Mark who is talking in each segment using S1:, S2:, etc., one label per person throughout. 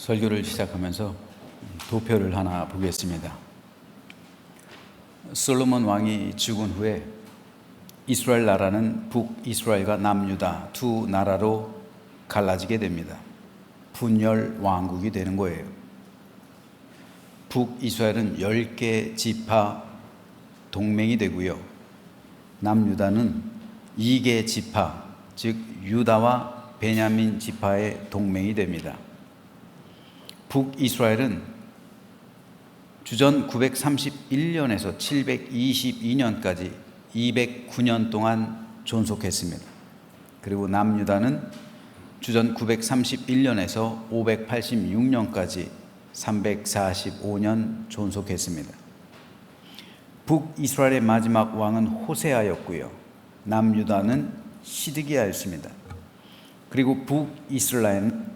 S1: 설교를 시작하면서 도표를 하나 보겠습니다. 솔로몬 왕이 죽은 후에 이스라엘 나라는 북이스라엘과 남유다 두 나라로 갈라지게 됩니다. 분열 왕국이 되는 거예요. 북이스라엘은 10개 지파 동맹이 되고요. 남유다는 2개 지파, 즉 유다와 베냐민 지파의 동맹이 됩니다. 북이스라엘은 주전 931년에서 722년까지 209년 동안 존속했습니다. 그리고 남유다는 주전 931년에서 586년까지 345년 존속했습니다. 북이스라엘의 마지막 왕은 호세아였고요. 남유다는 시드기야였습니다. 그리고 북이스라엘은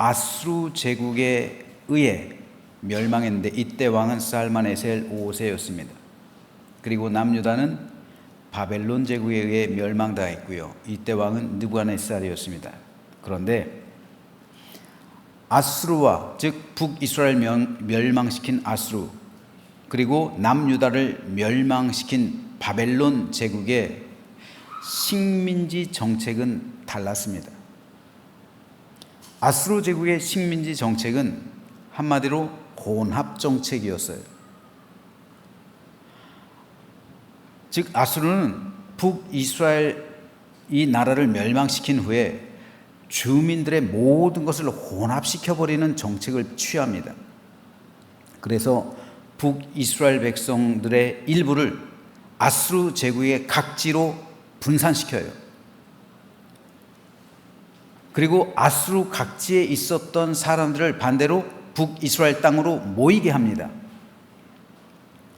S1: 아수르 제국에 의해 멸망했는데 이때 왕은 살마네셀 5세였습니다. 그리고 남유다는 바벨론 제국에 의해 멸망당했고요. 이때 왕은 느부갓네살이었습니다. 그런데 아수르와 즉 북이스라엘 멸망시킨 아수르 그리고 남유다를 멸망시킨 바벨론 제국의 식민지 정책은 달랐습니다. 아수르 제국의 식민지 정책은 한마디로 혼합 정책이었어요. 즉 아수르는 북이스라엘 이 나라를 멸망시킨 후에 주민들의 모든 것을 혼합시켜버리는 정책을 취합니다. 그래서 북이스라엘 백성들의 일부를 아수르 제국의 각지로 분산시켜요. 그리고 아수르 각지에 있었던 사람들을 반대로 북이스라엘 땅으로 모이게 합니다.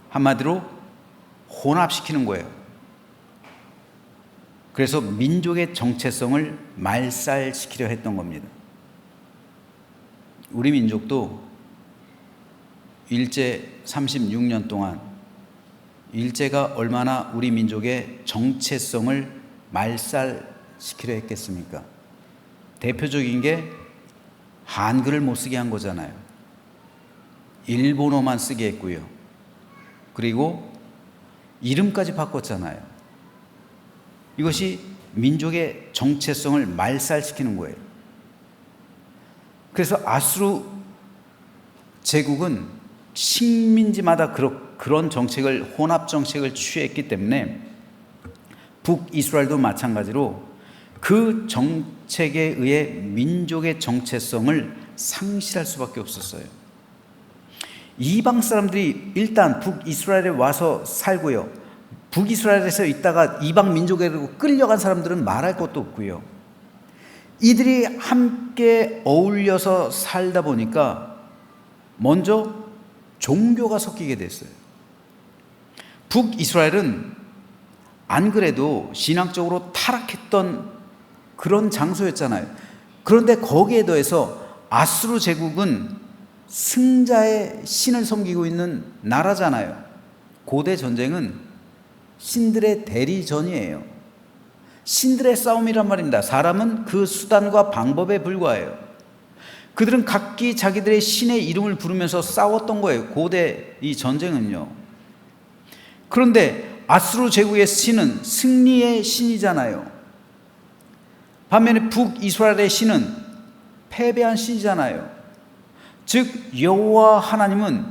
S1: 한마디로 혼합시키는 거예요. 그래서 민족의 정체성을 말살시키려 했던 겁니다. 우리 민족도 일제 36년 동안 일제가 얼마나 우리 민족의 정체성을 말살시키려 했겠습니까? 대표적인 게 한글을 못 쓰게 한 거잖아요. 일본어만 쓰게 했고요. 그리고 이름까지 바꿨잖아요. 이것이 민족의 정체성을 말살시키는 거예요. 그래서 아수르 제국은 식민지마다 그런 정책을 혼합 정책을 취했기 때문에 북이스라엘도 마찬가지로 그 정책에 의해 민족의 정체성을 상실할 수밖에 없었어요. 이방 사람들이 일단 북이스라엘에 와서 살고요. 북이스라엘에서 있다가 이방 민족에로 끌려간 사람들은 말할 것도 없고요. 이들이 함께 어울려서 살다 보니까 먼저 종교가 섞이게 됐어요. 북이스라엘은 안 그래도 신앙적으로 타락했던 그런 장소였잖아요. 그런데 거기에 더해서 아수르 제국은 승자의 신을 섬기고 있는 나라잖아요. 고대 전쟁은 신들의 대리전이에요. 신들의 싸움이란 말입니다. 사람은 그 수단과 방법에 불과해요. 그들은 각기 자기들의 신의 이름을 부르면서 싸웠던 거예요. 고대 이 전쟁은요. 그런데 아수르 제국의 신은 승리의 신이잖아요. 반면에 북이스라엘의 신은 패배한 신이잖아요. 즉 여호와 하나님은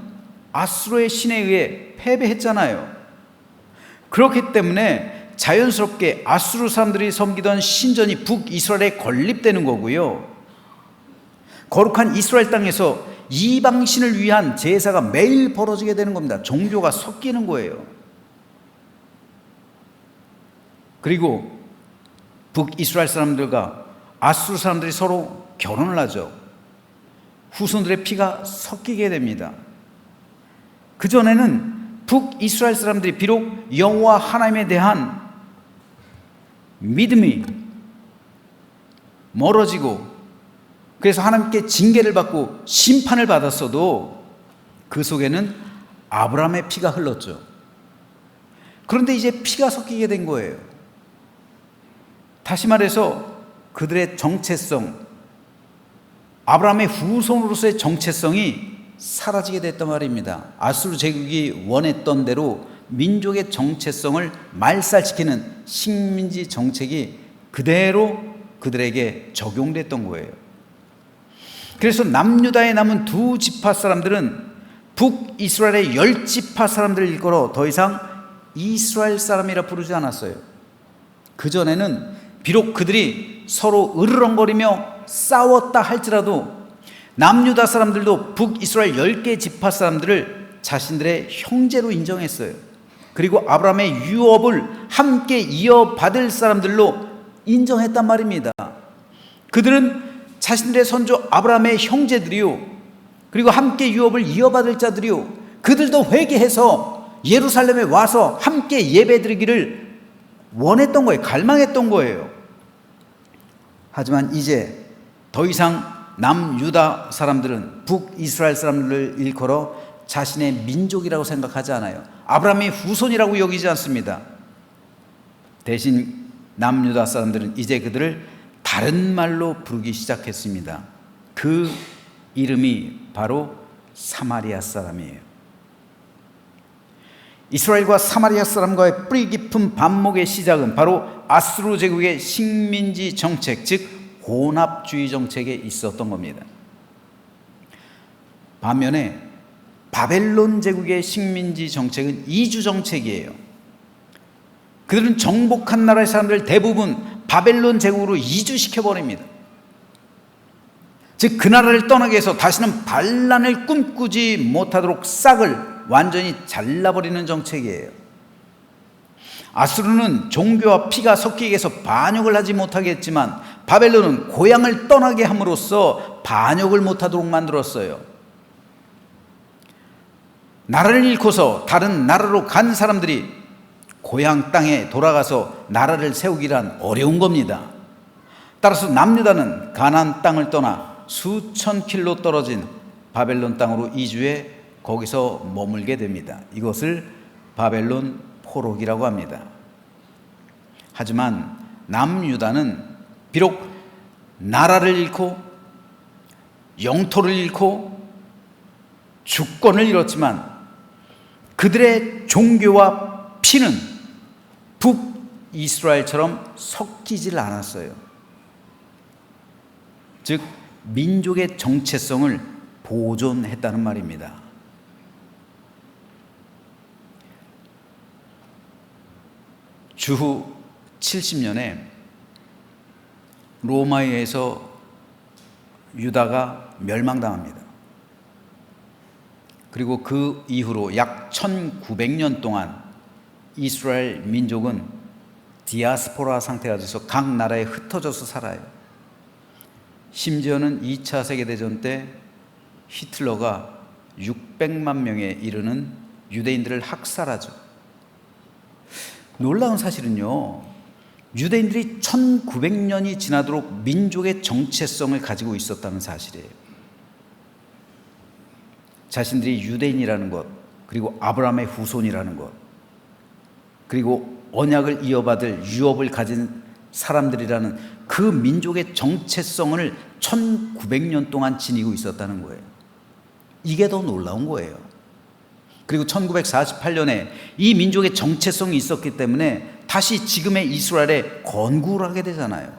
S1: 아수르의 신에 의해 패배했잖아요. 그렇기 때문에 자연스럽게 아수르 사람들이 섬기던 신전이 북이스라엘에 건립되는 거고요. 거룩한 이스라엘 땅에서 이방신을 위한 제사가 매일 벌어지게 되는 겁니다. 종교가 섞이는 거예요. 그리고 북이스라엘 사람들과 아수르 사람들이 서로 결혼을 하죠. 후손들의 피가 섞이게 됩니다. 그전에는 북이스라엘 사람들이 비록 여호와 하나님에 대한 믿음이 멀어지고 그래서 하나님께 징계를 받고 심판을 받았어도 그 속에는 아브라함의 피가 흘렀죠. 그런데 이제 피가 섞이게 된 거예요. 다시 말해서 그들의 정체성, 아브라함의 후손으로서의 정체성이 사라지게 됐단 말입니다. 아수르 제국이 원했던 대로 민족의 정체성을 말살시키는 식민지 정책이 그대로 그들에게 적용됐던 거예요. 그래서 남유다에 남은 두 지파 사람들은 북이스라엘의 10지파 사람들을 일컬어 더 이상 이스라엘 사람이라 부르지 않았어요. 그전에는 비록 그들이 서로 으르렁거리며 싸웠다 할지라도 남유다 사람들도 북이스라엘 10개 지파 사람들을 자신들의 형제로 인정했어요. 그리고 아브라함의 유업을 함께 이어받을 사람들로 인정했단 말입니다. 그들은 자신들의 선조 아브라함의 형제들이요, 그리고 함께 유업을 이어받을 자들이요, 그들도 회개해서 예루살렘에 와서 함께 예배드리기를 원했던 거예요. 갈망했던 거예요. 하지만 이제 더 이상 남유다 사람들은 북이스라엘 사람들을 일컬어 자신의 민족이라고 생각하지 않아요. 아브라함의 후손이라고 여기지 않습니다. 대신 남유다 사람들은 이제 그들을 다른 말로 부르기 시작했습니다. 그 이름이 바로 사마리아 사람이에요. 이스라엘과 사마리아 사람과의 뿌리 깊은 반목의 시작은 바로 아수르 제국의 식민지 정책, 즉 혼합주의 정책에 있었던 겁니다. 반면에 바벨론 제국의 식민지 정책은 이주 정책이에요. 그들은 정복한 나라의 사람들 대부분 바벨론 제국으로 이주시켜버립니다. 즉 그 나라를 떠나게 해서 다시는 반란을 꿈꾸지 못하도록 싹을 완전히 잘라버리는 정책이에요. 아수르는 종교와 피가 섞이게 해서 반역을 하지 못하게 했지만 바벨론은 고향을 떠나게 함으로써 반역을 못하도록 만들었어요. 나라를 잃고서 다른 나라로 간 사람들이 고향 땅에 돌아가서 나라를 세우기란 어려운 겁니다. 따라서 남유다는 가나안 땅을 떠나 수천 킬로 떨어진 바벨론 땅으로 이주해 거기서 머물게 됩니다. 이것을 바벨론 포로기라고 합니다. 하지만 남유다는 비록 나라를 잃고 영토를 잃고 주권을 잃었지만 그들의 종교와 피는 북이스라엘처럼 섞이질 않았어요. 즉 민족의 정체성을 보존했다는 말입니다. 주후 70년에 로마에 의해서 유다가 멸망당합니다. 그리고 그 이후로 약 1900년 동안 이스라엘 민족은 디아스포라 상태가 돼서 각 나라에 흩어져서 살아요. 심지어는 2차 세계대전 때 히틀러가 600만 명에 이르는 유대인들을 학살하죠. 놀라운 사실은요, 유대인들이 1900년이 지나도록 민족의 정체성을 가지고 있었다는 사실이에요. 자신들이 유대인이라는 것, 그리고 아브라함의 후손이라는 것, 그리고 언약을 이어받을 유업을 가진 사람들이라는 그 민족의 정체성을 1900년 동안 지니고 있었다는 거예요. 이게 더 놀라운 거예요. 그리고 1948년에 이 민족의 정체성이 있었기 때문에 다시 지금의 이스라엘에 건국을 하게 되잖아요.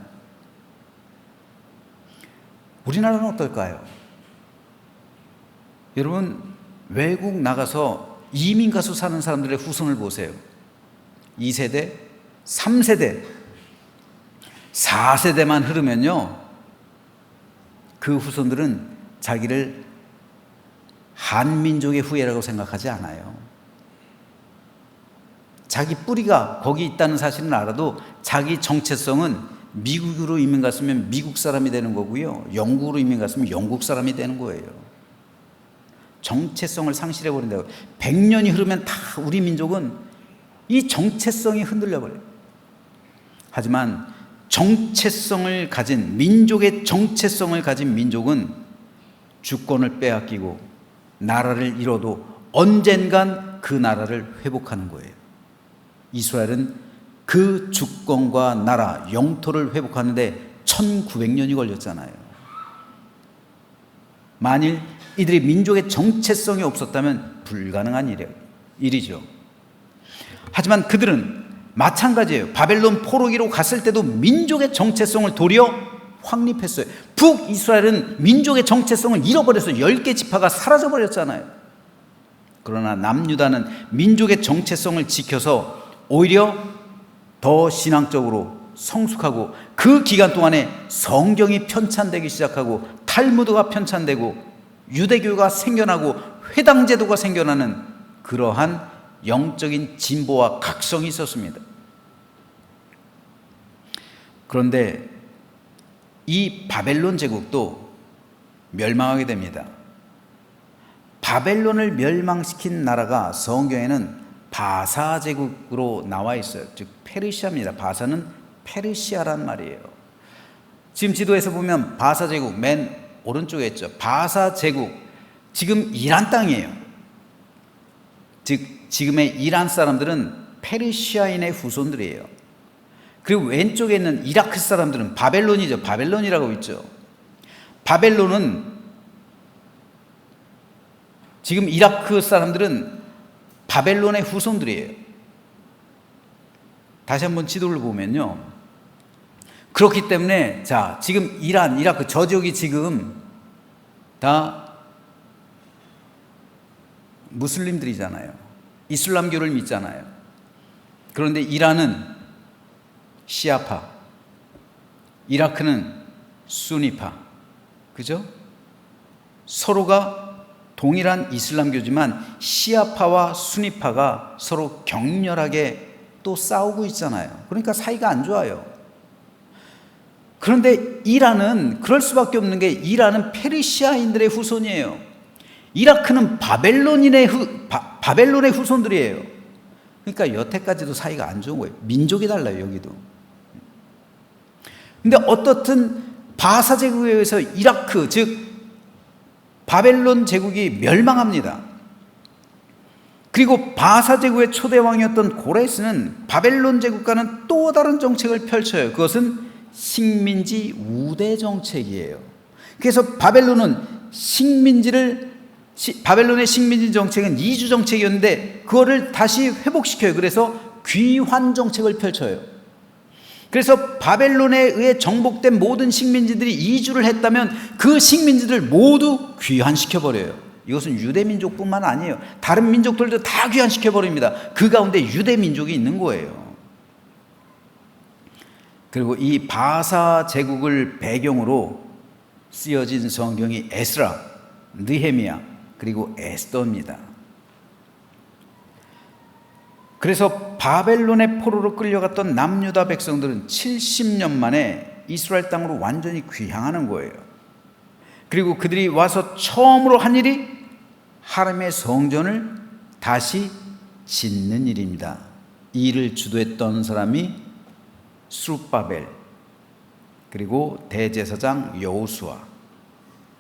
S1: 우리나라는 어떨까요? 여러분, 외국 나가서 이민 가서 사는 사람들의 후손을 보세요. 2세대, 3세대, 4세대만 흐르면요, 그 후손들은 자기를 한민족의 후예라고 생각하지 않아요. 자기 뿌리가 거기 있다는 사실은 알아도 자기 정체성은 미국으로 이민 갔으면 미국 사람이 되는 거고요, 영국으로 이민 갔으면 영국 사람이 되는 거예요. 정체성을 상실해버린다고. 100년이 흐르면 다 우리 민족은 이 정체성이 흔들려버려요. 하지만 정체성을 가진, 민족의 정체성을 가진 민족은 주권을 빼앗기고 나라를 잃어도 언젠간 그 나라를 회복하는 거예요. 이스라엘은 그 주권과 나라, 영토를 회복하는데 1900년이 걸렸잖아요. 만일 이들이 민족의 정체성이 없었다면 불가능한 일이죠. 하지만 그들은 마찬가지예요. 바벨론 포로기로 갔을 때도 민족의 정체성을 도리어 확립했어요. 북이스라엘은 민족의 정체성을 잃어버려서 10개 지파가 사라져버렸잖아요. 그러나 남유다는 민족의 정체성을 지켜서 오히려 더 신앙적으로 성숙하고 그 기간 동안에 성경이 편찬되기 시작하고 탈무드가 편찬되고 유대교가 생겨나고 회당제도가 생겨나는 그러한 영적인 진보와 각성이 있었습니다. 그런데 이 바벨론 제국도 멸망하게 됩니다. 바벨론을 멸망시킨 나라가 성경에는 바사 제국으로 나와 있어요. 즉 페르시아입니다. 바사는 페르시아란 말이에요. 지금 지도에서 보면 바사 제국 맨 오른쪽에 있죠. 바사 제국, 지금 이란 땅이에요. 즉 지금의 이란 사람들은 페르시아인의 후손들이에요. 그리고 왼쪽에 있는 이라크 사람들은 바벨론이죠. 바벨론이라고 있죠. 바벨론은, 지금 이라크 사람들은 바벨론의 후손들이에요. 다시 한번 지도를 보면요. 그렇기 때문에 자, 지금 이란, 이라크 저 지역이 지금 다 무슬림들이잖아요. 이슬람교를 믿잖아요. 그런데 이란은 시아파, 이라크는 수니파, 그죠? 서로가 동일한 이슬람교지만 시아파와 수니파가 서로 격렬하게 또 싸우고 있잖아요. 그러니까 사이가 안 좋아요. 그런데 이란은 그럴 수밖에 없는 게, 이란은 페르시아인들의 후손이에요. 이라크는 바벨론의 후손들이에요. 그러니까 여태까지도 사이가 안 좋은 거예요. 민족이 달라요, 여기도. 근데 어떻든 바사 제국에 의해서 이라크, 즉 바벨론 제국이 멸망합니다. 그리고 바사 제국의 초대왕이었던 고레스는 바벨론 제국과는 또 다른 정책을 펼쳐요. 그것은 식민지 우대 정책이에요. 그래서 바벨론의 식민지 정책은 이주 정책이었는데 그거를 다시 회복시켜요. 그래서 귀환 정책을 펼쳐요. 그래서 바벨론에 의해 정복된 모든 식민지들이 이주를 했다면 그 식민지들 모두 귀환시켜버려요. 이것은 유대민족뿐만 아니에요. 다른 민족들도 다 귀환시켜버립니다. 그 가운데 유대민족이 있는 거예요. 그리고 이 바사 제국을 배경으로 쓰여진 성경이 에스라, 느헤미야, 그리고 에스더입니다. 그래서 바벨론의 포로로 끌려갔던 남유다 백성들은 70년 만에 이스라엘 땅으로 완전히 귀향하는 거예요. 그리고 그들이 와서 처음으로 한 일이 하나님의 성전을 다시 짓는 일입니다. 이 일을 주도했던 사람이 스룹바벨, 그리고 대제사장 여호수아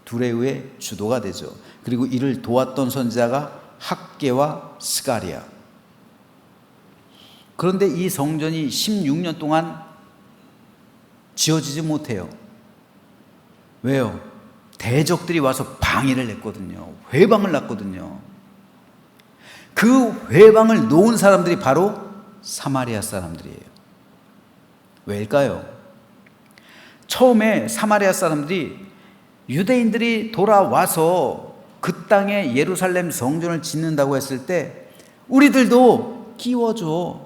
S1: 둘에 의해 주도가 되죠. 그리고 이를 도왔던 선지자가 학개와 스가랴. 그런데 이 성전이 16년 동안 지어지지 못해요. 왜요? 대적들이 와서 방해를 했거든요. 회방을 놨거든요. 그 회방을 놓은 사람들이 바로 사마리아 사람들이에요. 왜일까요? 처음에 사마리아 사람들이 유대인들이 돌아와서 그 땅에 예루살렘 성전을 짓는다고 했을 때 우리들도 끼워줘.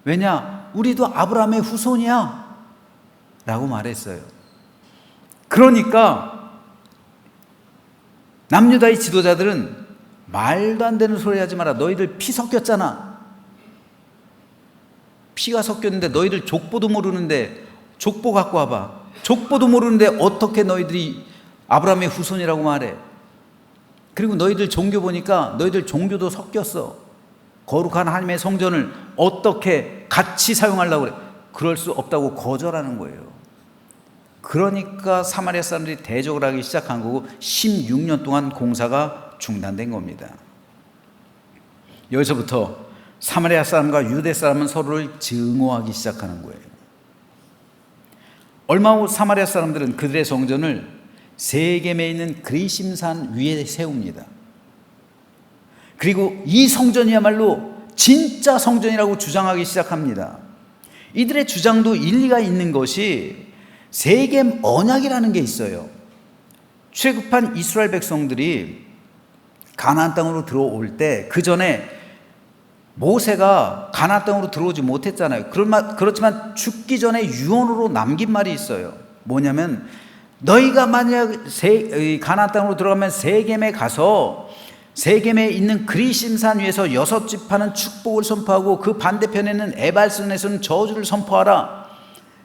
S1: 왜냐? 우리도 아브라함의 후손이야 라고 말했어요. 그러니까 남유다의 지도자들은 말도 안 되는 소리 하지 마라. 너희들 피 섞였잖아. 피가 섞였는데 너희들 족보도 모르는데 족보 갖고 와봐. 족보도 모르는데 어떻게 너희들이 아브라함의 후손이라고 말해. 그리고 너희들 종교 보니까 너희들 종교도 섞였어. 거룩한 하나님의 성전을 어떻게 같이 사용하려고 그래. 그럴 수 없다고 거절하는 거예요. 그러니까 사마리아 사람들이 대적을 하기 시작한 거고 16년 동안 공사가 중단된 겁니다. 여기서부터 사마리아 사람과 유대 사람은 서로를 증오하기 시작하는 거예요. 얼마 후 사마리아 사람들은 그들의 성전을 세겜에 있는 그리심산 위에 세웁니다. 그리고 이 성전이야말로 진짜 성전이라고 주장하기 시작합니다. 이들의 주장도 일리가 있는 것이 세겜 언약이라는 게 있어요. 출애굽한 이스라엘 백성들이 가나안 땅으로 들어올 때 그 전에 모세가 가나안 땅으로 들어오지 못했잖아요. 그렇지만 죽기 전에 유언으로 남긴 말이 있어요. 뭐냐면 너희가 만약 가나안 땅으로 들어가면 세겜에 가서 세겜에 있는 그리심산 위에서 6지파는 축복을 선포하고 그 반대편에는 에발산에서는 저주를 선포하라.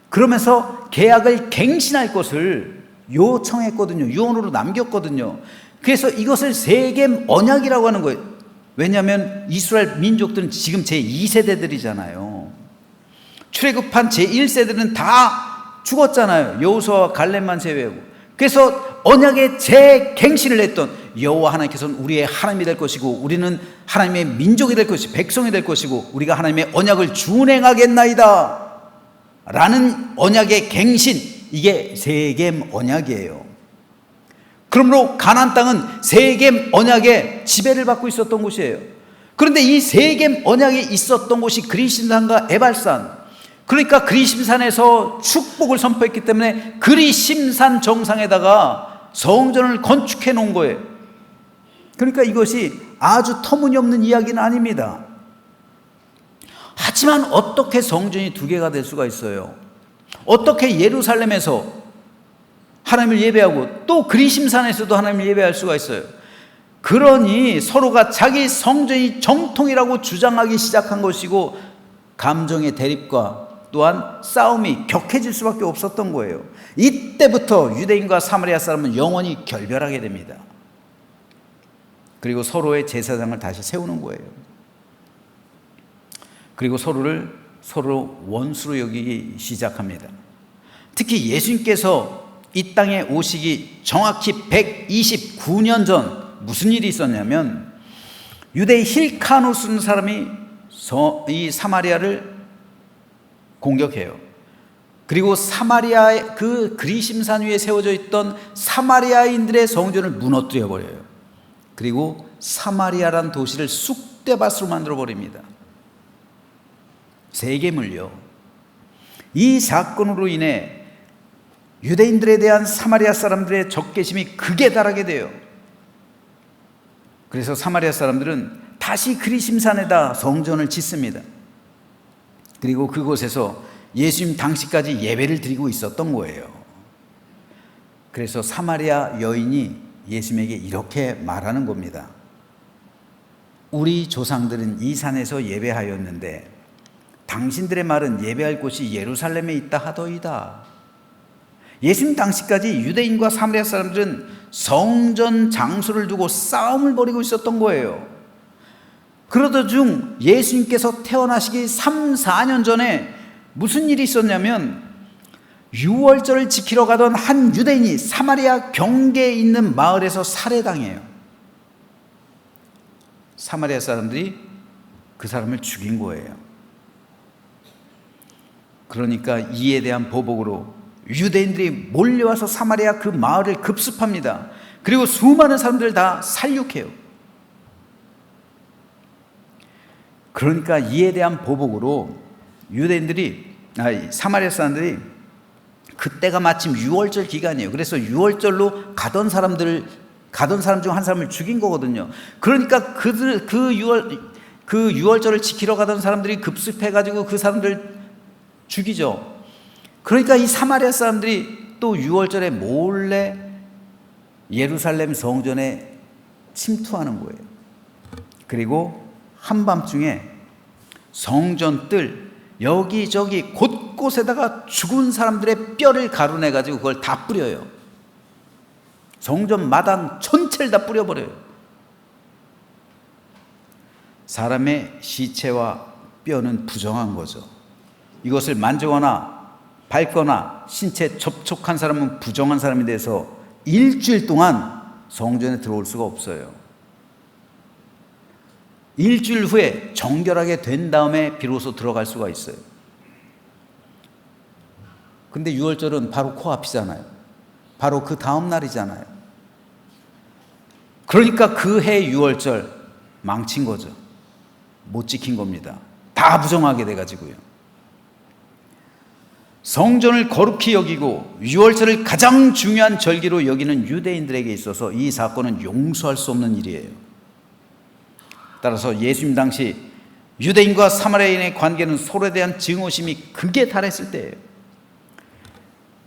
S1: 그러면서 계약을 갱신할 것을 요청했거든요. 유언으로 남겼거든요. 그래서 이것을 세겜 언약이라고 하는 거예요. 왜냐하면 이스라엘 민족들은 지금 제2세대들이잖아요. 출애굽한 제1세들은 다 죽었잖아요. 여호수아와 갈렙만 제외하고. 그래서 언약의 재갱신을 했던 여호와 하나님께서는 우리의 하나님이 될 것이고 우리는 하나님의 민족이 될 것이고 백성이 될 것이고 우리가 하나님의 언약을 준행하겠나이다 라는 언약의 갱신, 이게 세겜 언약이에요. 그러므로 가나안 땅은 세겜 언약의 지배를 받고 있었던 곳이에요. 그런데 이 세겜 언약이 있었던 곳이 그리심산과 에발산, 그러니까 그리심산에서 축복을 선포했기 때문에 그리심산 정상에다가 성전을 건축해 놓은 거예요. 그러니까 이것이 아주 터무니없는 이야기는 아닙니다. 하지만 어떻게 성전이 두 개가 될 수가 있어요? 어떻게 예루살렘에서 하나님을 예배하고 또 그리심산에서도 하나님을 예배할 수가 있어요? 그러니 서로가 자기 성전이 정통이라고 주장하기 시작한 것이고 감정의 대립과 또한 싸움이 격해질 수밖에 없었던 거예요. 이때부터 유대인과 사마리아 사람은 영원히 결별하게 됩니다. 그리고 서로의 제사장을 다시 세우는 거예요. 그리고 서로 원수로 여기기 시작합니다. 특히 예수님께서 이 땅에 오시기 정확히 129년 전 무슨 일이 있었냐면 유대 힐카노스라는 사람이 이 사마리아를 공격해요. 그리고 사마리아의 그 그리심산 위에 세워져 있던 사마리아인들의 성전을 무너뜨려 버려요. 그리고 사마리아란 도시를 쑥대밭으로 만들어 버립니다. 세겜을요. 이 사건으로 인해 유대인들에 대한 사마리아 사람들의 적개심이 극에 달하게 돼요. 그래서 사마리아 사람들은 다시 그리심산에다 성전을 짓습니다. 그리고 그곳에서 예수님 당시까지 예배를 드리고 있었던 거예요. 그래서 사마리아 여인이 예수님에게 이렇게 말하는 겁니다. 우리 조상들은 이 산에서 예배하였는데 당신들의 말은 예배할 곳이 예루살렘에 있다 하더이다. 예수님 당시까지 유대인과 사마리아 사람들은 성전 장소를 두고 싸움을 벌이고 있었던 거예요. 그러던 중 예수님께서 태어나시기 3, 4년 전에 무슨 일이 있었냐면 유월절을 지키러 가던 한 유대인이 사마리아 경계에 있는 마을에서 살해당해요. 사마리아 사람들이 그 사람을 죽인 거예요. 그러니까 이에 대한 보복으로 유대인들이 몰려와서 사마리아 그 마을을 급습합니다. 그리고 수많은 사람들을 다 살육해요. 그러니까 이에 대한 보복으로 사마리아 사람들이 그때가 마침 유월절 기간이에요. 그래서 유월절로 가던 사람 중 한 사람을 죽인 거거든요. 그러니까 그 유월절을 지키러 가던 사람들이 급습해가지고 그 사람들 죽이죠. 그러니까 이 사마리아 사람들이 또 유월절에 몰래 예루살렘 성전에 침투하는 거예요. 그리고 한밤중에 성전 뜰 여기저기 곳곳에다가 죽은 사람들의 뼈를 가루내가지고 그걸 다 뿌려요. 성전 마당 전체를 다 뿌려버려요. 사람의 시체와 뼈는 부정한 거죠. 이것을 만지거나 밟거나 신체에 접촉한 사람은 부정한 사람이 돼서 일주일 동안 성전에 들어올 수가 없어요. 일주일 후에 정결하게 된 다음에 비로소 들어갈 수가 있어요. 근데 유월절은 바로 코앞이잖아요. 바로 그 다음 날이잖아요. 그러니까 그 해 유월절 망친 거죠. 못 지킨 겁니다. 다 부정하게 돼가지고요. 성전을 거룩히 여기고 유월절을 가장 중요한 절기로 여기는 유대인들에게 있어서 이 사건은 용서할 수 없는 일이에요. 따라서 예수님 당시 유대인과 사마리아인의 관계는 서로에 대한 증오심이 극에 달했을 때예요.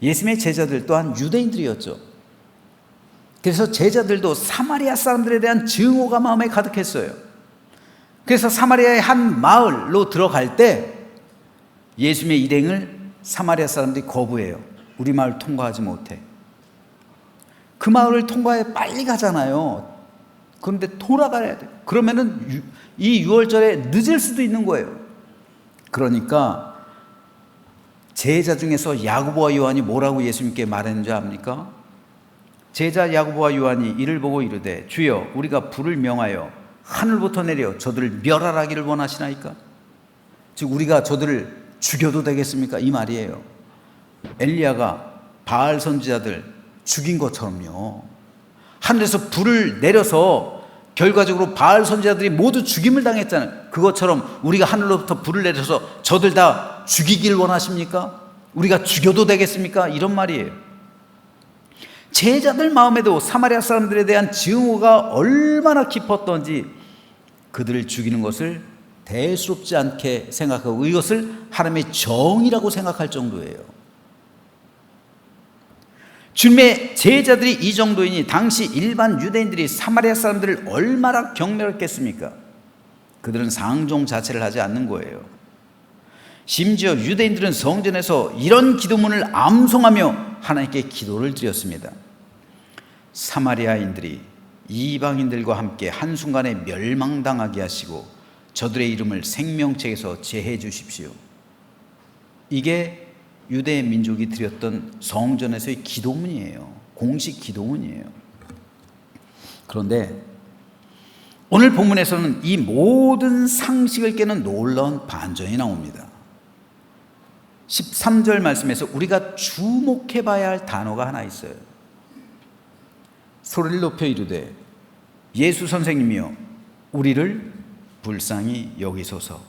S1: 예수님의 제자들 또한 유대인들이었죠. 그래서 제자들도 사마리아 사람들에 대한 증오가 마음에 가득했어요. 그래서 사마리아의 한 마을로 들어갈 때 예수님의 일행을 사마리아 사람들이 거부해요. 우리 마을 통과하지 못해. 그 마을을 통과해 빨리 가잖아요. 그런데 돌아가야 돼. 그러면은 이 유월절에 늦을 수도 있는 거예요. 그러니까 제자 중에서 야고보와 요한이 뭐라고 예수님께 말했는지 압니까? 제자 야고보와 요한이 이를 보고 이르되 주여 우리가 불을 명하여 하늘부터 내려 저들을 멸하라기를 원하시나이까? 즉 우리가 저들을 죽여도 되겠습니까? 이 말이에요. 엘리야가 바알 선지자들 죽인 것처럼요. 하늘에서 불을 내려서 결과적으로 바알 선지자들이 모두 죽임을 당했잖아요. 그것처럼 우리가 하늘로부터 불을 내려서 저들 다 죽이길 원하십니까? 우리가 죽여도 되겠습니까? 이런 말이에요. 제자들 마음에도 사마리아 사람들에 대한 증오가 얼마나 깊었던지 그들을 죽이는 것을 대수롭지 않게 생각하고 이것을 하나님의 정의라고 생각할 정도예요. 주님의 제자들이 이 정도이니 당시 일반 유대인들이 사마리아 사람들을 얼마나 경멸했겠습니까? 그들은 상종 자체를 하지 않는 거예요. 심지어 유대인들은 성전에서 이런 기도문을 암송하며 하나님께 기도를 드렸습니다. 사마리아인들이 이방인들과 함께 한순간에 멸망당하게 하시고 저들의 이름을 생명책에서 제해 주십시오. 이게 유대 민족이 드렸던 성전에서의 기도문이에요. 공식 기도문이에요. 그런데 오늘 본문에서는 이 모든 상식을 깨는 놀라운 반전이 나옵니다. 13절 말씀에서 우리가 주목해 봐야 할 단어가 하나 있어요. 소리를 높여 이르되 예수 선생님이여 우리를 불쌍히 여기소서.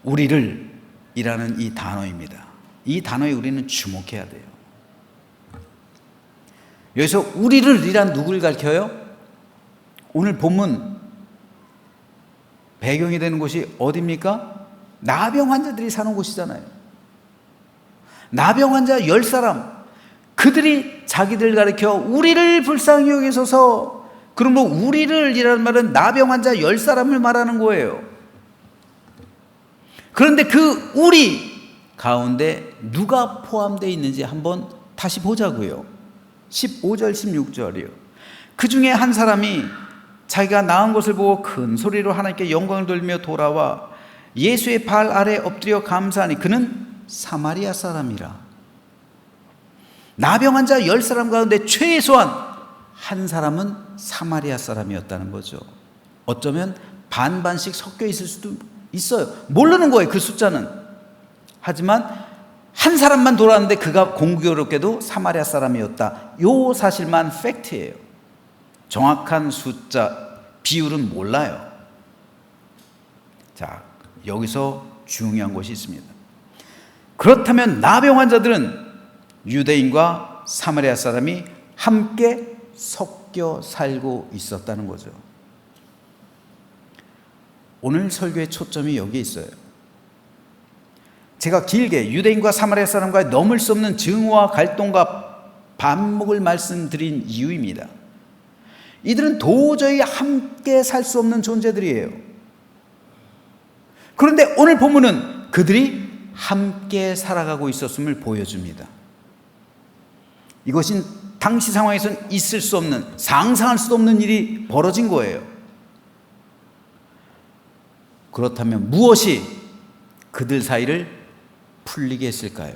S1: 우리를 이라는 이 단어입니다. 이 단어에 우리는 주목해야 돼요. 여기서 우리를 이란 누구를 가르쳐요? 오늘 본문 배경이 되는 곳이 어디입니까? 나병 환자들이 사는 곳이잖아요. 나병 환자 10사람, 그들이 자기들 가르쳐 우리를 불쌍히 여기소서. 그럼 뭐 우리를 이라는 말은 나병 환자 10사람을 말하는 거예요. 그런데 그 우리 가운데 누가 포함되어 있는지 한번 다시 보자고요. 15절 16절이요. 그 중에 한 사람이 자기가 나은 것을 보고 큰 소리로 하나님께 영광을 돌리며 돌아와 예수의 발 아래 엎드려 감사하니 그는 사마리아 사람이라. 나병 환자 10사람 가운데 최소한 한 사람은 사마리아 사람이었다는 거죠. 어쩌면 반반씩 섞여 있을 수도 있어요. 모르는 거예요, 그 숫자는. 하지만 한 사람만 돌아왔는데 그가 공교롭게도 사마리아 사람이었다. 이 사실만 팩트예요. 정확한 숫자, 비율은 몰라요. 자, 여기서 중요한 것이 있습니다. 그렇다면 나병 환자들은 유대인과 사마리아 사람이 함께 섞여 살고 있었다는 거죠. 오늘 설교의 초점이 여기에 있어요. 제가 길게 유대인과 사마리아 사람과의 넘을 수 없는 증오와 갈등과 반목을 말씀드린 이유입니다. 이들은 도저히 함께 살 수 없는 존재들이에요. 그런데 오늘 본문은 그들이 함께 살아가고 있었음을 보여줍니다. 이것은 당시 상황에서는 있을 수 없는, 상상할 수도 없는 일이 벌어진 거예요. 그렇다면 무엇이 그들 사이를 풀리게 했을까요?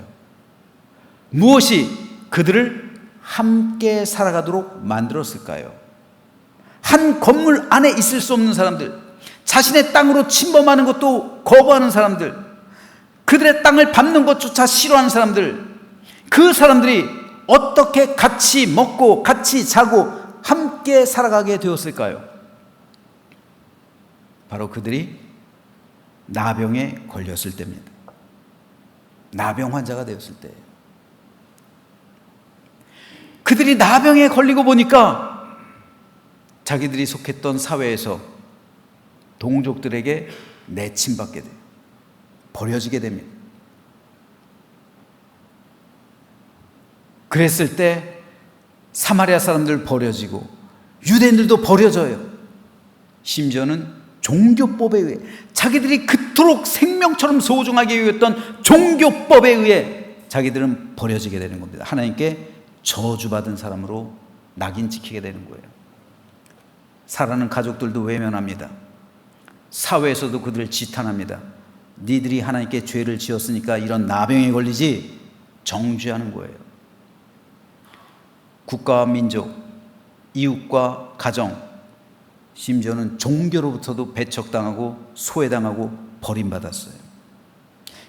S1: 무엇이 그들을 함께 살아가도록 만들었을까요? 한 건물 안에 있을 수 없는 사람들, 자신의 땅으로 침범하는 것도 거부하는 사람들, 그들의 땅을 밟는 것조차 싫어하는 사람들, 그 사람들이 어떻게 같이 먹고 같이 자고 함께 살아가게 되었을까요? 바로 그들이 나병에 걸렸을 때입니다. 나병 환자가 되었을 때예요. 그들이 나병에 걸리고 보니까 자기들이 속했던 사회에서 동족들에게 내침받게 돼요. 버려지게 됩니다. 그랬을 때 사마리아 사람들 버려지고 유대인들도 버려져요. 심지어는 종교법에 의해, 자기들이 그토록 생명처럼 소중하게 여겼던 종교법에 의해 자기들은 버려지게 되는 겁니다. 하나님께 저주받은 사람으로 낙인 찍히게 되는 거예요. 사랑하는 가족들도 외면합니다. 사회에서도 그들을 지탄합니다. 니들이 하나님께 죄를 지었으니까 이런 나병에 걸리지, 정죄하는 거예요. 국가와 민족, 이웃과 가정, 심지어는 종교로부터도 배척당하고 소외당하고 버림받았어요.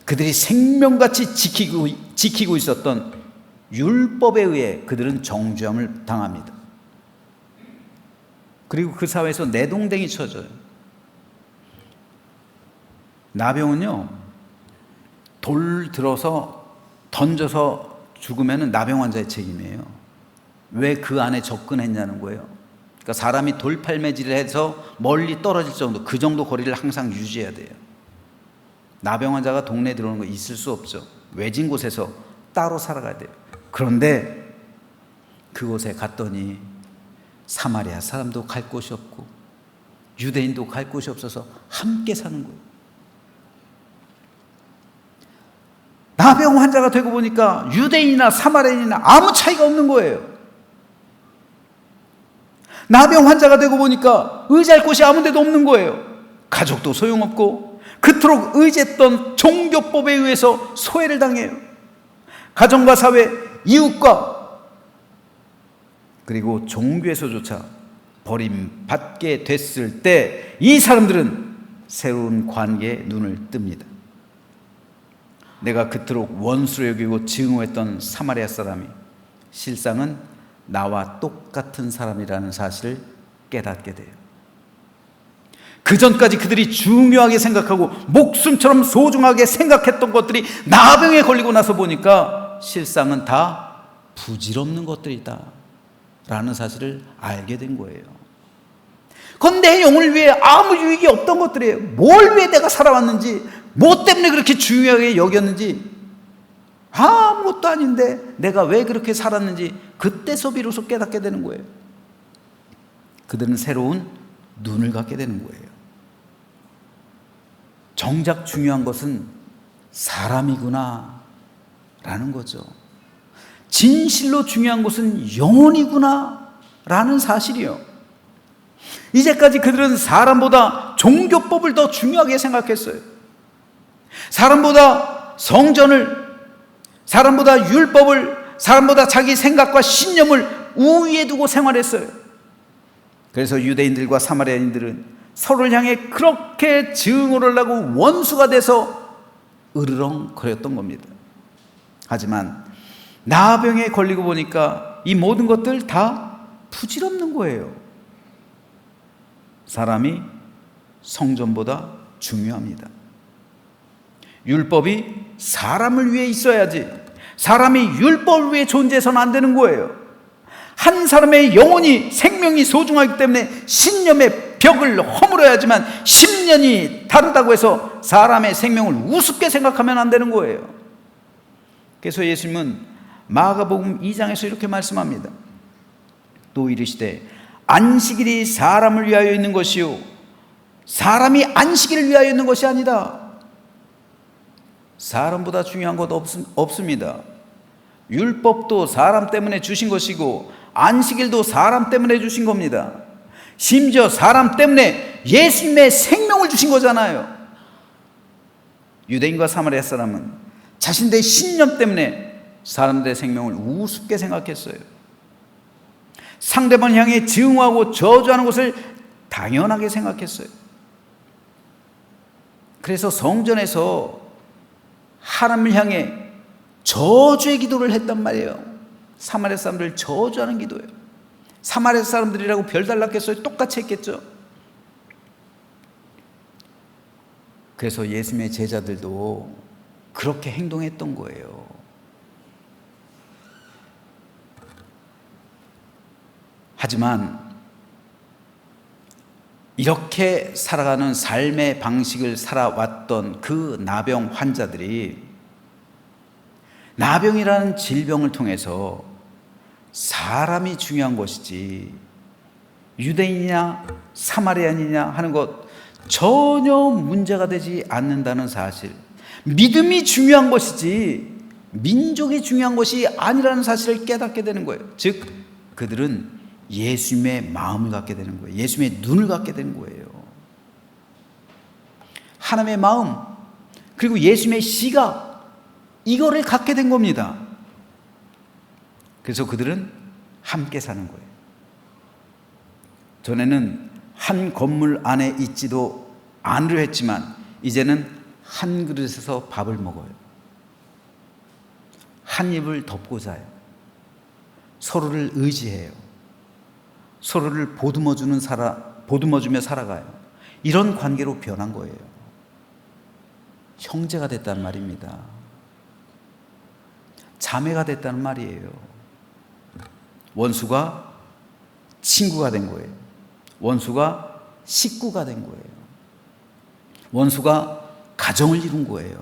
S1: 그들이 생명같이 지키고 있었던 율법에 의해 그들은 정죄함을 당합니다. 그리고 그 사회에서 내동댕이 쳐져요. 나병은요, 돌 들어서 던져서 죽으면 나병 환자의 책임이에요. 왜 그 안에 접근했냐는 거예요. 그러니까 사람이 돌팔매질을 해서 멀리 떨어질 정도, 그 정도 거리를 항상 유지해야 돼요. 나병 환자가 동네에 들어오는 거 있을 수 없죠. 외진 곳에서 따로 살아가야 돼요. 그런데 그곳에 갔더니 사마리아 사람도 갈 곳이 없고 유대인도 갈 곳이 없어서 함께 사는 거예요. 나병 환자가 되고 보니까 유대인이나 사마리아인이나 아무 차이가 없는 거예요. 나병 환자가 되고 보니까 의지할 곳이 아무 데도 없는 거예요. 가족도 소용없고 그토록 의지했던 종교법에 의해서 소외를 당해요. 가정과 사회, 이웃과 그리고 종교에서조차 버림받게 됐을 때 이 사람들은 새로운 관계에 눈을 뜹니다. 내가 그토록 원수로 여기고 증오했던 사마리아 사람이 실상은 나와 똑같은 사람이라는 사실을 깨닫게 돼요. 그 전까지 그들이 중요하게 생각하고 목숨처럼 소중하게 생각했던 것들이 나병에 걸리고 나서 보니까 실상은 다 부질없는 것들이다 라는 사실을 알게 된 거예요. 그건 내 영혼을 위해 아무 유익이 없던 것들이에요. 뭘 위해 내가 살아왔는지, 뭐 때문에 그렇게 중요하게 여겼는지 아무것도 아닌데 내가 왜 그렇게 살았는지 그때서 비로소 깨닫게 되는 거예요. 그들은 새로운 눈을 갖게 되는 거예요. 정작 중요한 것은 사람이구나 라는 거죠. 진실로 중요한 것은 영혼이구나 라는 사실이요. 이제까지 그들은 사람보다 종교법을 더 중요하게 생각했어요. 사람보다 성전을, 사람보다 율법을, 사람보다 자기 생각과 신념을 우위에 두고 생활했어요. 그래서 유대인들과 사마리아인들은 서로를 향해 그렇게 증오를 하고 원수가 돼서 으르렁거렸던 겁니다. 하지만 나병에 걸리고 보니까 이 모든 것들 다 부질없는 거예요. 사람이 성전보다 중요합니다. 율법이 사람을 위해 있어야지 사람이 율법을 위해 존재해서는 안 되는 거예요. 한 사람의 영혼이, 생명이 소중하기 때문에 신념의 벽을 허물어야지만 10년이 다르다고 해서 사람의 생명을 우습게 생각하면 안 되는 거예요. 그래서 예수님은 마가복음 2장에서 이렇게 말씀합니다. 또 이르시되 안식일이 사람을 위하여 있는 것이요 사람이 안식일을 위하여 있는 것이 아니다. 사람보다 중요한 것 없습니다. 율법도 사람 때문에 주신 것이고 안식일도 사람 때문에 주신 겁니다. 심지어 사람 때문에 예수님의 생명을 주신 거잖아요. 유대인과 사마리아 사람은 자신들의 신념 때문에 사람들의 생명을 우습게 생각했어요. 상대방 향해 증오하고 저주하는 것을 당연하게 생각했어요. 그래서 성전에서 하나님을 향해 저주의 기도를 했단 말이에요. 사마리아 사람들을 저주하는 기도예요. 사마리아 사람들이라고 별달랐겠어요? 똑같이 했겠죠. 그래서 예수님의 제자들도 그렇게 행동했던 거예요. 하지만 이렇게 살아가는 삶의 방식을 살아왔던 그 나병 환자들이 나병이라는 질병을 통해서 사람이 중요한 것이지 유대인이냐 사마리아인이냐 하는 것 전혀 문제가 되지 않는다는 사실, 믿음이 중요한 것이지 민족이 중요한 것이 아니라는 사실을 깨닫게 되는 거예요. 즉 그들은 예수님의 마음을 갖게 되는 거예요. 예수님의 눈을 갖게 되는 거예요. 하나님의 마음 그리고 예수님의 시각, 이거를 갖게 된 겁니다. 그래서 그들은 함께 사는 거예요. 전에는 한 건물 안에 있지도 않으려 했지만 이제는 한 그릇에서 밥을 먹어요. 한 입을 덮고 자요. 서로를 의지해요. 서로를 보듬어주며 살아가요. 이런 관계로 변한 거예요. 형제가 됐단 말입니다. 자매가 됐다는 말이에요. 원수가 친구가 된 거예요. 원수가 식구가 된 거예요. 원수가 가정을 이룬 거예요.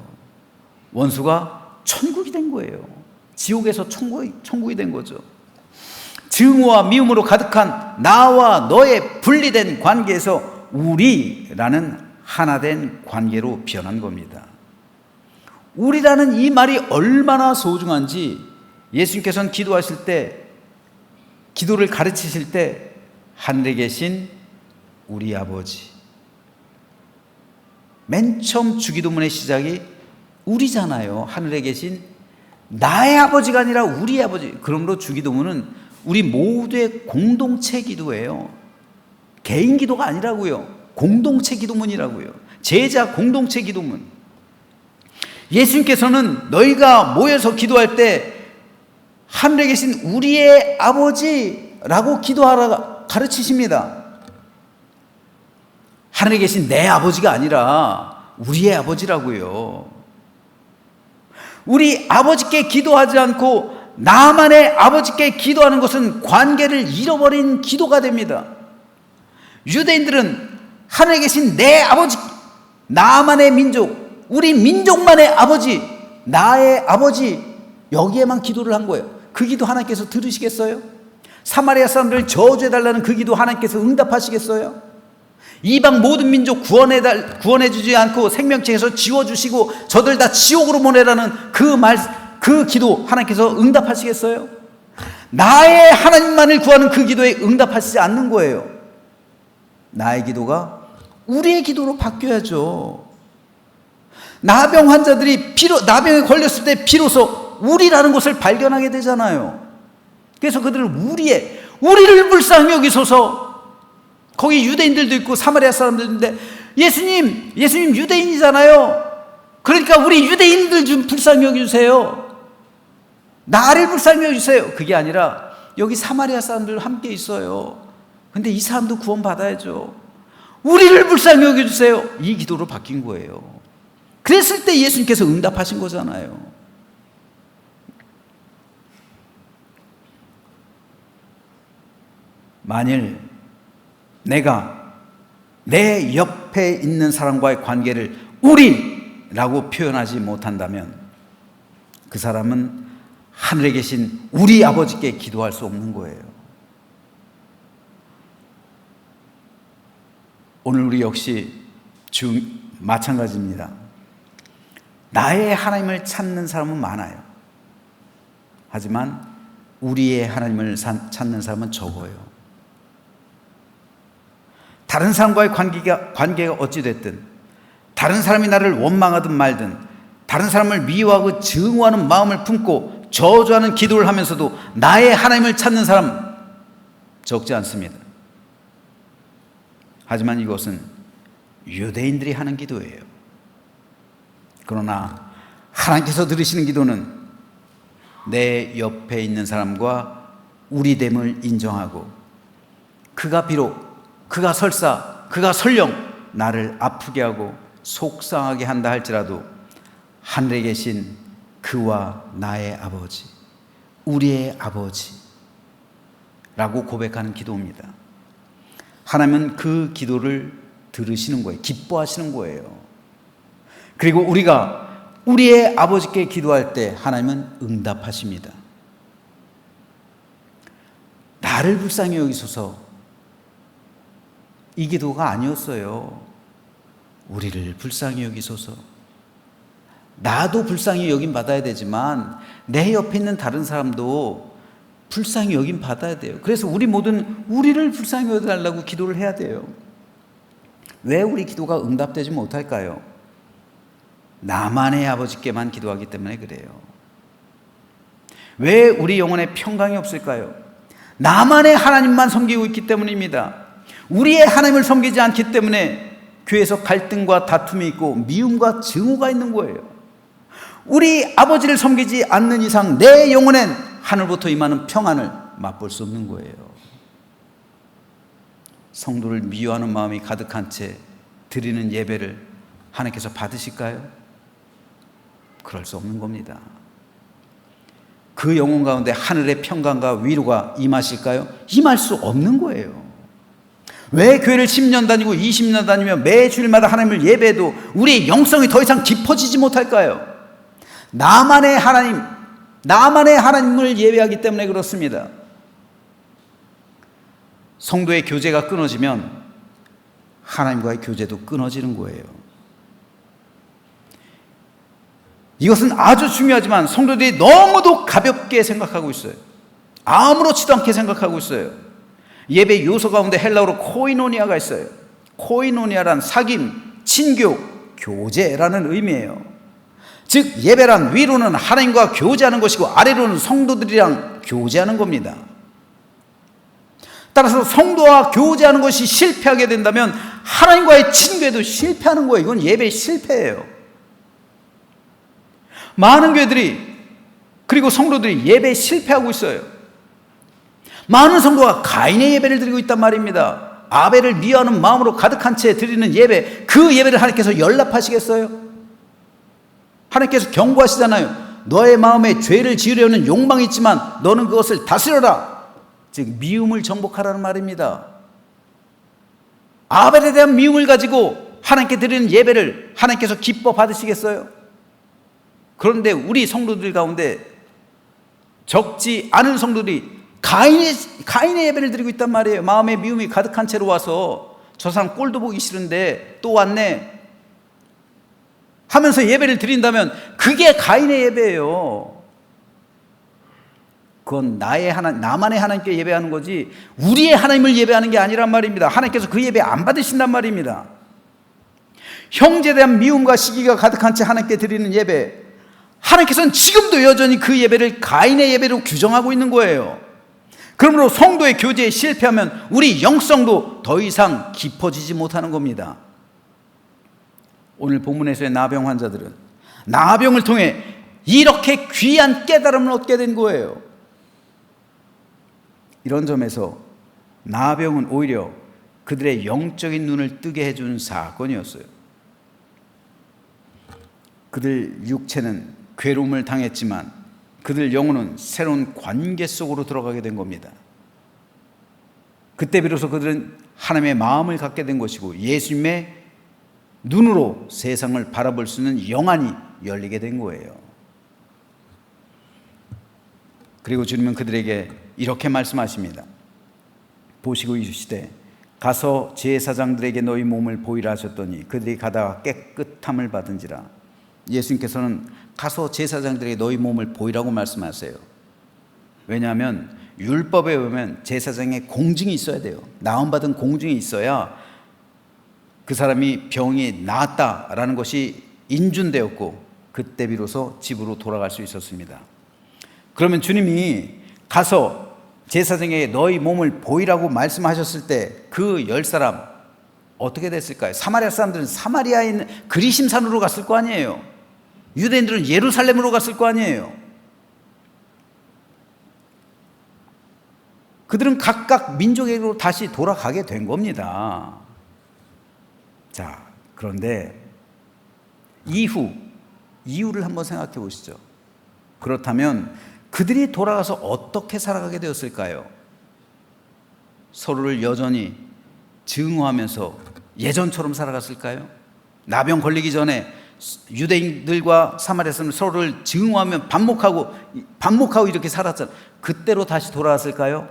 S1: 원수가 천국이 된 거예요. 지옥에서 천국이 된 거죠. 증오와 미움으로 가득한 나와 너의 분리된 관계에서 우리라는 하나된 관계로 변한 겁니다. 우리라는 이 말이 얼마나 소중한지 예수님께서는 기도하실 때, 기도를 가르치실 때 하늘에 계신 우리 아버지, 맨 처음 주기도문의 시작이 우리잖아요. 하늘에 계신 나의 아버지가 아니라 우리의 아버지. 그러므로 주기도문은 우리 모두의 공동체 기도예요. 개인 기도가 아니라고요. 공동체 기도문이라고요. 제자 공동체 기도문. 예수님께서는 너희가 모여서 기도할 때 하늘에 계신 우리의 아버지라고 기도하라 가르치십니다. 하늘에 계신 내 아버지가 아니라 우리의 아버지라고요. 우리 아버지께 기도하지 않고 나만의 아버지께 기도하는 것은 관계를 잃어버린 기도가 됩니다. 유대인들은 하늘에 계신 내 아버지, 나만의 민족, 우리 민족만의 아버지, 나의 아버지, 여기에만 기도를 한 거예요. 그 기도 하나님께서 들으시겠어요? 사마리아 사람들을 저주해달라는 그 기도 하나님께서 응답하시겠어요? 이방 모든 민족 구원해주지 않고 생명책에서 지워주시고 저들 다 지옥으로 보내라는 그 기도 하나님께서 응답하시겠어요? 나의 하나님만을 구하는 그 기도에 응답하시지 않는 거예요. 나의 기도가 우리의 기도로 바뀌어야죠. 나병 환자들이 나병에 걸렸을 때 비로소 우리라는 것을 발견하게 되잖아요. 그래서 그들은 우리를 불쌍히 여기소서. 거기 유대인들도 있고 사마리아 사람들인데 예수님 유대인이잖아요. 그러니까 우리 유대인들 좀 불쌍히 여겨주세요. 나를 불쌍히 여겨주세요. 그게 아니라 여기 사마리아 사람들 함께 있어요. 근데 이 사람도 구원 받아야죠. 우리를 불쌍히 여겨주세요. 이 기도로 바뀐 거예요. 그랬을 때 예수님께서 응답하신 거잖아요. 만일 내가 내 옆에 있는 사람과의 관계를 우리라고 표현하지 못한다면 그 사람은 하늘에 계신 우리 아버지께 기도할 수 없는 거예요. 오늘 우리 역시 마찬가지입니다. 나의 하나님을 찾는 사람은 많아요. 하지만 우리의 하나님을 찾는 사람은 적어요. 다른 사람과의 관계가 어찌됐든, 다른 사람이 나를 원망하든 말든, 다른 사람을 미워하고 증오하는 마음을 품고 저주하는 기도를 하면서도 나의 하나님을 찾는 사람 적지 않습니다. 하지만 이것은 유대인들이 하는 기도예요. 그러나 하나님께서 들으시는 기도는 내 옆에 있는 사람과 우리됨을 인정하고 그가 설사 그가 설령 나를 아프게 하고 속상하게 한다 할지라도 하늘에 계신 그와 나의 아버지, 우리의 아버지라고 고백하는 기도입니다. 하나님은 그 기도를 들으시는 거예요. 기뻐하시는 거예요. 그리고 우리가 우리의 아버지께 기도할 때 하나님은 응답하십니다. 나를 불쌍히 여기소서, 이 기도가 아니었어요. 우리를 불쌍히 여기소서. 나도 불쌍히 여김 받아야 되지만 내 옆에 있는 다른 사람도 불쌍히 여김 받아야 돼요. 그래서 우리 모든 우리를 불쌍히 여겨달라고 기도를 해야 돼요. 왜 우리 기도가 응답되지 못할까요? 나만의 아버지께만 기도하기 때문에 그래요. 왜 우리 영혼에 평강이 없을까요? 나만의 하나님만 섬기고 있기 때문입니다. 우리의 하나님을 섬기지 않기 때문에 교회에서 갈등과 다툼이 있고 미움과 증오가 있는 거예요. 우리 아버지를 섬기지 않는 이상 내 영혼엔 하늘부터 임하는 평안을 맛볼 수 없는 거예요. 성도를 미워하는 마음이 가득한 채 드리는 예배를 하나님께서 받으실까요? 그럴 수 없는 겁니다. 그 영혼 가운데 하늘의 평강과 위로가 임하실까요? 임할 수 없는 거예요. 왜 교회를 10년 다니고 20년 다니며 매 주일마다 하나님을 예배해도 우리의 영성이 더 이상 깊어지지 못할까요? 나만의 하나님을 예배하기 때문에 그렇습니다. 성도의 교제가 끊어지면 하나님과의 교제도 끊어지는 거예요. 이것은 아주 중요하지만 성도들이 너무도 가볍게 생각하고 있어요. 아무렇지도 않게 생각하고 있어요. 예배 요소 가운데 헬라어로 코이노니아가 있어요. 코이노니아란 사귐, 친교, 교제라는 의미예요. 즉 예배란 위로는 하나님과 교제하는 것이고 아래로는 성도들이랑 교제하는 겁니다. 따라서 성도와 교제하는 것이 실패하게 된다면 하나님과의 친교에도 실패하는 거예요. 이건 예배의 실패예요. 많은 교회들이 그리고 성도들이 예배에 실패하고 있어요. 많은 성도가 가인의 예배를 드리고 있단 말입니다. 아벨을 미워하는 마음으로 가득한 채 드리는 예배, 그 예배를 하나님께서 연락하시겠어요? 하나님께서 경고하시잖아요. 너의 마음에 죄를 지으려는 욕망이 있지만 너는 그것을 다스려라. 즉 미움을 정복하라는 말입니다. 아벨에 대한 미움을 가지고 하나님께 드리는 예배를 하나님께서 기뻐 받으시겠어요? 그런데 우리 성도들 가운데 적지 않은 성도들이 가인의 예배를 드리고 있단 말이에요. 마음에 미움이 가득한 채로 와서 저 사람 꼴도 보기 싫은데 또 왔네 하면서 예배를 드린다면 그게 가인의 예배예요. 그건 나만의 하나님께 예배하는 거지 우리의 하나님을 예배하는 게 아니란 말입니다. 하나님께서 그 예배 안 받으신단 말입니다. 형제에 대한 미움과 시기가 가득한 채 하나님께 드리는 예배, 하나님께서는 지금도 여전히 그 예배를 가인의 예배로 규정하고 있는 거예요. 그러므로 성도의 교제에 실패하면 우리 영성도 더 이상 깊어지지 못하는 겁니다. 오늘 본문에서의 나병 환자들은 나병을 통해 이렇게 귀한 깨달음을 얻게 된 거예요. 이런 점에서 나병은 오히려 그들의 영적인 눈을 뜨게 해준 사건이었어요. 그들 육체는 괴로움을 당했지만 그들 영혼은 새로운 관계 속으로 들어가게 된 겁니다. 그때 비로소 그들은 하나님의 마음을 갖게 된 것이고 예수님의 눈으로 세상을 바라볼 수 있는 영안이 열리게 된 거예요. 그리고 주님은 그들에게 이렇게 말씀하십니다. 보시고 이르시되 가서 제사장들에게 너희 몸을 보이라 하셨더니 그들이 가다가 깨끗함을 받은지라. 예수님께서는 가서 제사장들에게 너희 몸을 보이라고 말씀하세요. 왜냐하면 율법에 보면 제사장의 공증이 있어야 돼요. 나음받은 공증이 있어야 그 사람이 병이 나았다라는 것이 인준되었고 그때 비로소 집으로 돌아갈 수 있었습니다. 그러면 주님이 가서 제사장에게 너희 몸을 보이라고 말씀하셨을 때 그 10사람 어떻게 됐을까요? 사마리아 사람들은 사마리아에 있는 그리심산으로 갔을 거 아니에요. 유대인들은 예루살렘으로 갔을 거 아니에요. 그들은 각각 민족에게로 다시 돌아가게 된 겁니다. 자, 그런데 이유를 한번 생각해 보시죠. 그렇다면 그들이 돌아가서 어떻게 살아가게 되었을까요? 서로를 여전히 증오하면서 예전처럼 살아갔을까요? 나병 걸리기 전에 유대인들과 사마리아 사람들 서로를 증오하며 반목하고 이렇게 살았잖아요. 그때로 다시 돌아왔을까요?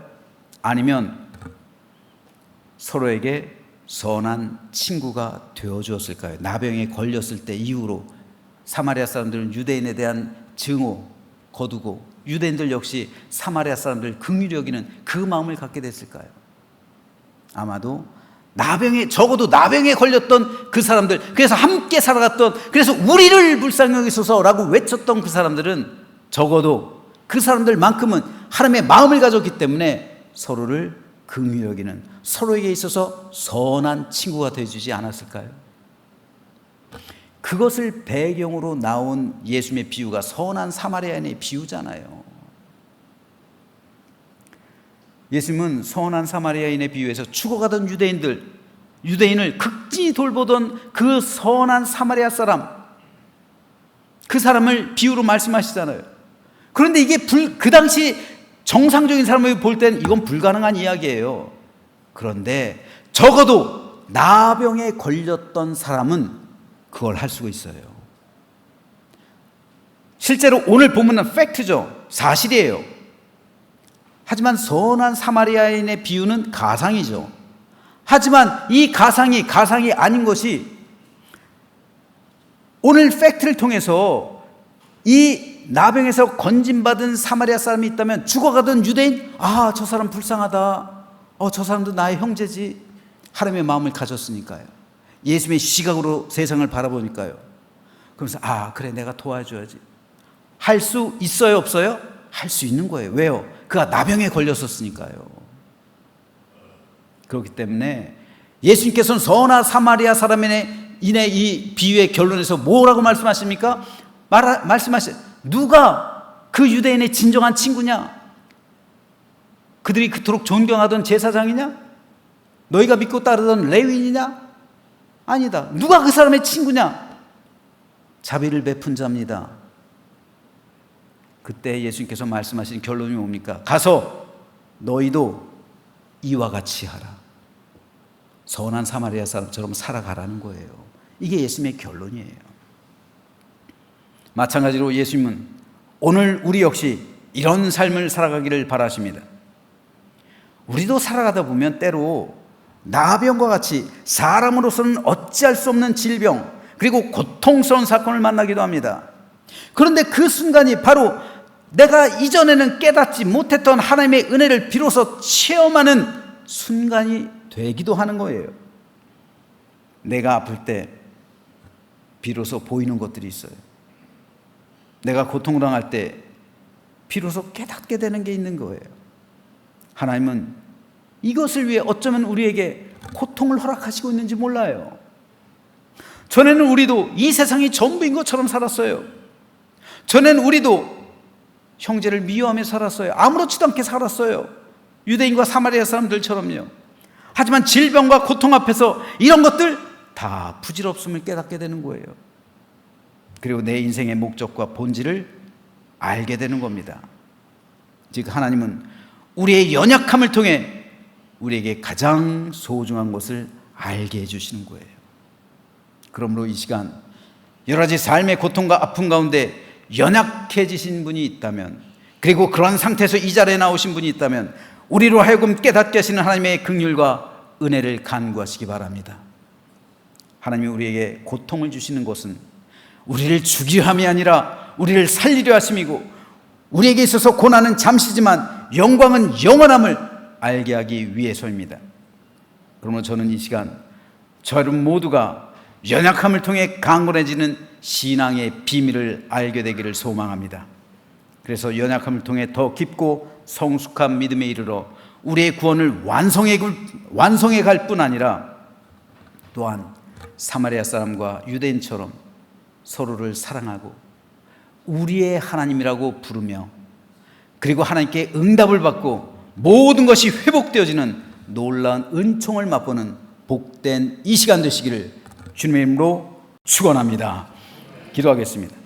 S1: 아니면 서로에게 선한 친구가 되어주었을까요? 나병에 걸렸을 때 이후로 사마리아 사람들은 유대인에 대한 증오 거두고 유대인들 역시 사마리아 사람들 긍휼히 여기는 그 마음을 갖게 됐을까요? 아마도 적어도 나병에 걸렸던 그 사람들, 그래서 함께 살아갔던, 그래서 우리를 불쌍히 여기소서라고 외쳤던 그 사람들은 적어도 그 사람들만큼은 하나님의 마음을 가졌기 때문에 서로를 긍휼히 여기는, 서로에게 있어서 선한 친구가 되어주지 않았을까요? 그것을 배경으로 나온 예수님의 비유가 선한 사마리아인의 비유잖아요. 예수님은 선한 사마리아인의 비유에서 죽어가던 유대인을 극진히 돌보던 그 선한 사마리아 사람, 그 사람을 비유로 말씀하시잖아요. 그런데 이게 그 당시 정상적인 사람이 볼 땐 이건 불가능한 이야기예요. 그런데 적어도 나병에 걸렸던 사람은 그걸 할 수가 있어요. 실제로 오늘 본문은 팩트죠. 사실이에요. 하지만 선한 사마리아인의 비유는 가상이죠. 하지만 이 가상이 아닌 것이 오늘 팩트를 통해서 이 나병에서 건진받은 사마리아 사람이 있다면 죽어가던 유대인, 저 사람 불쌍하다. 저 사람도 나의 형제지. 하나님의 마음을 가졌으니까요. 예수님의 시각으로 세상을 바라보니까요. 그러면서 그래 내가 도와줘야지. 할 수 있어요 없어요? 할 수 있는 거예요. 왜요? 그가 나병에 걸렸었으니까요. 그렇기 때문에 예수님께서는 선한 사마리아 사람인의 이 비유의 결론에서 뭐라고 말씀하십니까? 말씀하세요. 누가 그 유대인의 진정한 친구냐? 그들이 그토록 존경하던 제사장이냐? 너희가 믿고 따르던 레위인이냐? 아니다. 누가 그 사람의 친구냐? 자비를 베푼 자입니다. 그때 예수님께서 말씀하신 결론이 뭡니까? 가서 너희도 이와 같이 하라. 선한 사마리아 사람처럼 살아가라는 거예요. 이게 예수님의 결론이에요. 마찬가지로 예수님은 오늘 우리 역시 이런 삶을 살아가기를 바라십니다. 우리도 살아가다 보면 때로 나병과 같이 사람으로서는 어찌할 수 없는 질병 그리고 고통스러운 사건을 만나기도 합니다. 그런데 그 순간이 바로 내가 이전에는 깨닫지 못했던 하나님의 은혜를 비로소 체험하는 순간이 되기도 하는 거예요. 내가 아플 때 비로소 보이는 것들이 있어요. 내가 고통을 당할 때 비로소 깨닫게 되는 게 있는 거예요. 하나님은 이것을 위해 어쩌면 우리에게 고통을 허락하시고 있는지 몰라요. 전에는 우리도 이 세상이 전부인 것처럼 살았어요. 전에는 우리도 형제를 미워하며 살았어요. 아무렇지도 않게 살았어요. 유대인과 사마리아 사람들처럼요. 하지만 질병과 고통 앞에서 이런 것들 다 부질없음을 깨닫게 되는 거예요. 그리고 내 인생의 목적과 본질을 알게 되는 겁니다. 즉 하나님은 우리의 연약함을 통해 우리에게 가장 소중한 것을 알게 해주시는 거예요. 그러므로 이 시간 여러 가지 삶의 고통과 아픔 가운데 연약해지신 분이 있다면, 그리고 그런 상태에서 이 자리에 나오신 분이 있다면 우리로 하여금 깨닫게 하시는 하나님의 긍휼과 은혜를 간구하시기 바랍니다. 하나님이 우리에게 고통을 주시는 것은 우리를 죽이려 함이 아니라 우리를 살리려 하심이고, 우리에게 있어서 고난은 잠시지만 영광은 영원함을 알게 하기 위해서입니다. 그러므로 저는 이 시간 저 여러분 모두가 연약함을 통해 강건해지는 신앙의 비밀을 알게 되기를 소망합니다. 그래서 연약함을 통해 더 깊고 성숙한 믿음에 이르러 우리의 구원을 완성해 갈 뿐 아니라 또한 사마리아 사람과 유대인처럼 서로를 사랑하고 우리의 하나님이라고 부르며, 그리고 하나님께 응답을 받고 모든 것이 회복되어지는 놀라운 은총을 맛보는 복된 이 시간 되시기를 주님의 이름으로 축원합니다. 기도하겠습니다.